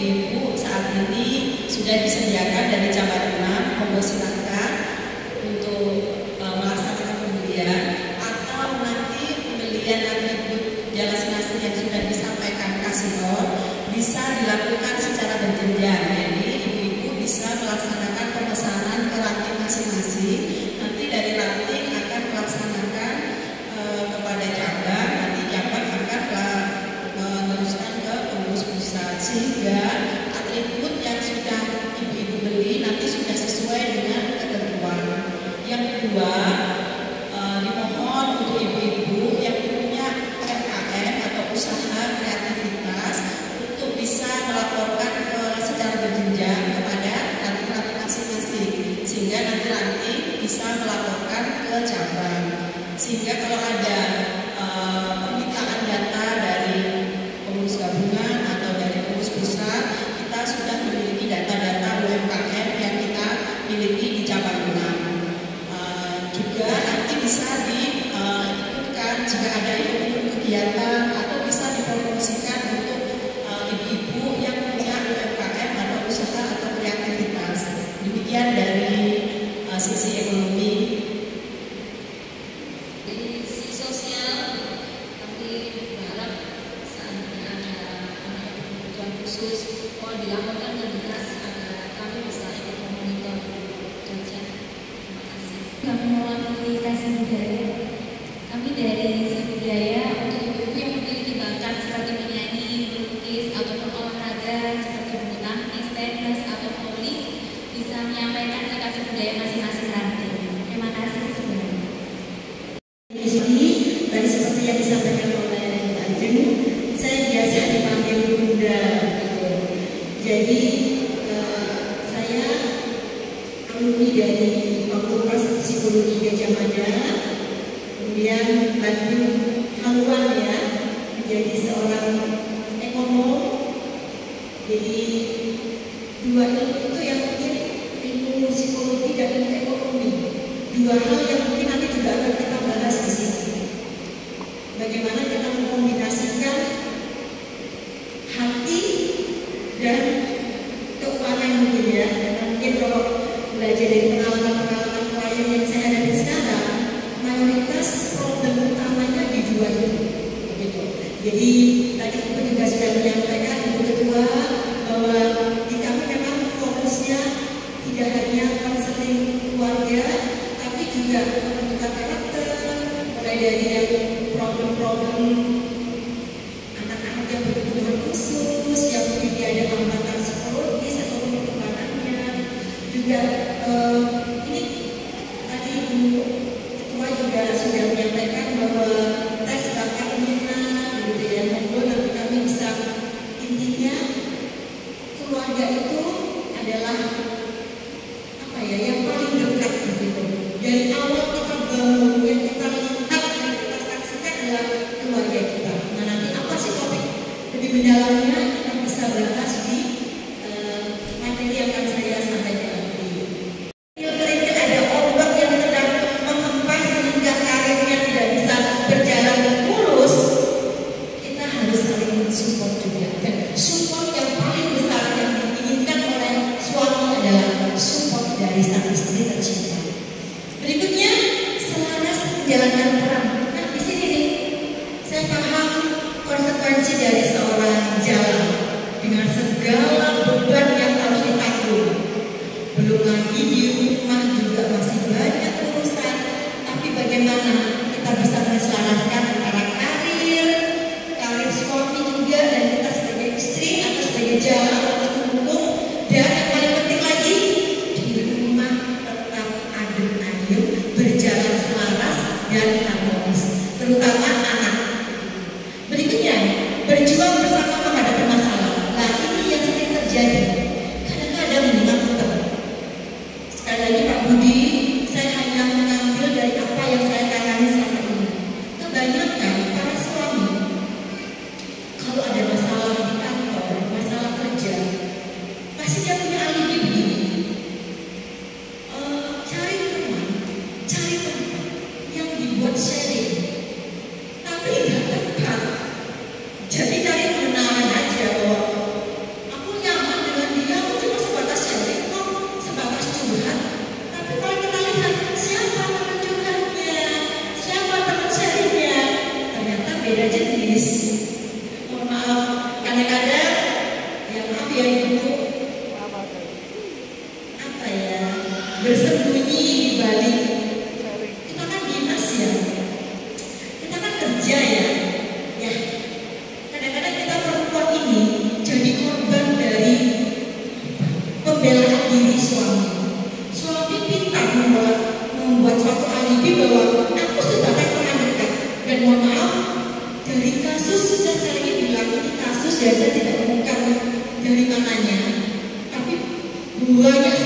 ibu-ibu saat ini sudah disediakan dari cabang 6, monggo silakan untuk melaksanakan pembelian, atau nanti pembelian atribut Jalas Nasi yang sudah disampaikan Kasihor bisa dilakukan secara berjenjang. Jadi ibu-ibu bisa melaksanakan pemesanan ke ranting masing-masing. Nanti dari ranting akan melaksanakan kepada cabang, nanti cabang akan meneruskan ke pengurus pusat, sehingga atribut yang sudah ibu-ibu beli nanti sudah sesuai dengan ketentuan. Yang kedua, dimohon untuk ibu-ibu yang punya UMKM atau usaha kreativitas untuk bisa melaporkan secara berjenjang kepada ranting-ranting masing-masing, sehingga nanti ranting bisa melaporkan ke cabang. Sehingga kalau ada permintaan data dari pengurus gabungan atau dari pengurus pusat, kita sudah memiliki data-data UMKM yang kita miliki di cabang 6. Juga nanti bisa diikutkan jika ada event kegiatan atau bisa dipromosikan untuk ibu-ibu yang punya UMKM atau usaha atau kreativitas. Demikian dari sisi ekonomi. Dari sisi sosial, kami berharap seandainya ada kebutuhan khusus, mohon dilaporkan ke dinas agar kami bisa ikut memonitor saja. Terima kasih. Kami mewakili Kasih Budaya. Kami dari Kasih Budaya untuk ibu-ibu yang memiliki bakat seperti menyanyi, melukis, ataupun olahraga seperti bulu tangkis, tenis, atau voli bisa menyampaikan ke Kasih Budaya masing-masing ranting. Terima kasih sebenarnya. Di sini tadi seperti yang disampaikan oleh Ajeng, saya biasa dipanggil Bunda. Jadi saya alumni dari Fakultas Psikologi Gajah Mada, kemudian Bandung haluan ya menjadi seorang ekonom. Jadi dua ilmu itu yang mungkin ilmu psikologi dan ilmu ekonomi, dua hal yang mungkin nanti juga akan kita bahas di sini. Bagaimana kita mengkombinasikan hati dan keuangan mungkin ya. Karena mungkin kalau belajar dari pengalaman-pengalaman klien yang saya hadapi sekarang, mayoritas problem utamanya di dua itu. Gitu. Jadi tadi Ibu juga sudah menyampaikan, Ibu Ketua, bahwa di kami memang fokusnya tidak hanya konseling keluarga, tapi juga pembentukan karakter, mulai dari yang problem-problem anak-anak yang berkebutuhan khusus, yang mungkin dia ada hambatan psikologis atau perkembangannya. Juga ini tadi Ibu Ketua juga sudah menyampaikan bahwa tes bakat minat, gitu ya. Monggo nanti kami bisa, intinya keluarga itu adalah apa ya, yang paling dekat begitu. Dari awal kita bangun, yang kita lihat, yang kita saksikan adalah keluarga kita. Nah nanti apa sih topik lebih mendalamnya kita bisa bahas di materi yang akan saya sampaikan nanti. Kerikil ada ombak yang sedang menghempas sehingga karirnya tidak bisa berjalan mulus. Kita harus saling support juga, dan support yang paling besar yang diinginkan oleh suami adalah support dari sang istri tercinta. Berikutnya, selaras menjalankan peran. Nah, di sini nih, saya paham konsekuensi dari seorang jalan dengan segala beban yang harus ditanggung. Belum lagi di rumah juga masih banyak urusan. Tapi bagaimana kita bisa menyelaraskan antara karir suami juga, dan kita sebagai istri atau sebagai jalan atau pendukung, dan yang paling penting lagi di rumah tetap adem ayem, berjalan selaras dan harmonis, terutama anak. Berikutnya, berjuang bersama menghadapi masalah. Nah ini yang sering ya Ibu, apa ya, bersembunyi di balik, kita kan dinas ya, kita kan kerja ya, kadang-kadang kita perempuan ini jadi korban dari pembelaan diri suami. Suami pintar membuat suatu alibi bahwa aku sudah pernah dekat, dan mohon maaf, dari kasus saya lagi bilang ini kasus dan saya tidak mengungkap dari mananya, tapi banyak